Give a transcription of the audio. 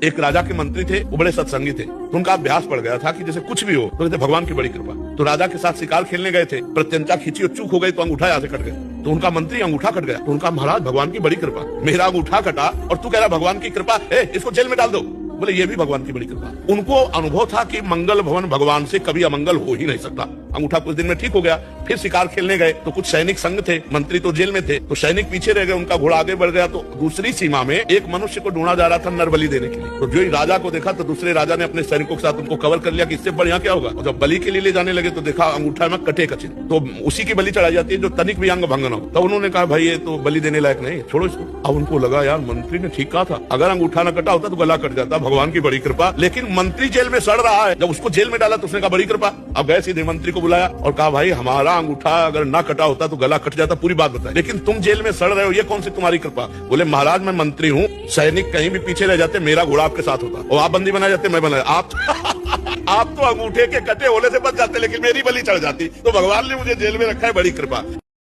एक राजा के मंत्री थे, वो बड़े सत्संगी थे, तो उनका अभ्यास पड़ गया था कि जैसे कुछ भी हो तो कहते भगवान की बड़ी कृपा। तो राजा के साथ शिकार खेलने गए थे, प्रत्यंचा खींची और चूक हो गई तो अंगूठा यहाँ से कट गया। तो उनका मंत्री अंगूठा कट गया, तो उनका महाराज भगवान की बड़ी कृपा, मेरा अंगूठा कटा और तू कह रहा भगवान की कृपा, इसको जेल में डाल दो। बोले ये भी भगवान की बड़ी कृपा। उनको अनुभव था कि मंगल भवन भगवान से कभी अमंगल हो ही नहीं सकता। अंगूठा कुछ दिन में ठीक हो गया। फिर शिकार खेलने गए तो कुछ सैनिक संग थे, मंत्री तो जेल में थे, तो सैनिक पीछे रह गए, उनका घोड़ा आगे बढ़ गया। तो दूसरी सीमा में एक मनुष्य को ढूंढा जा रहा था नर बलि देने के लिए। तो जो ही राजा को देखा तो दूसरे राजा ने अपने सैनिकों के साथ उनको कवर कर लिया कि इससे बढ़िया क्या होगा। और जब बलि के लिए ले जाने लगे तो देखा अंगूठा में कटे का चिन्ह, तो उसी की बलि चढ़ाई जाती है जो तनिक भी अंग भंग न हो। तो उन्होंने कहा भाई ये तो बलि देने लायक नहीं, छोड़ो इसको। अब उनको लगा यार मंत्री ने ठीक कहा था, अगर अंगूठा न कटा होता तो गला कट जाता, भगवान की बड़ी कृपा। लेकिन मंत्री जेल में सड़ रहा है, जब उसको जेल में डाला तो उसने कहा बड़ी कृपा। अब गए सीधे मंत्री को बुलाया और कहा भाई हमारा अंगूठा अगर ना कटा होता तो गला कट जाता, पूरी बात बताए, लेकिन तुम जेल में सड़ रहे हो, ये कौन सी तुम्हारी कृपा। बोले महाराज मैं मंत्री हूँ, सैनिक कहीं भी पीछे रह जाते मेरा घोड़ा आपके साथ होता, और आप बंदी बनाए जाते मैं बनाया आप आप तो अंगूठे के कटे होने से बच जाते, लेकिन मेरी बलि चढ़ जाती, तो भगवान ने मुझे जेल में रखा है, बड़ी कृपा।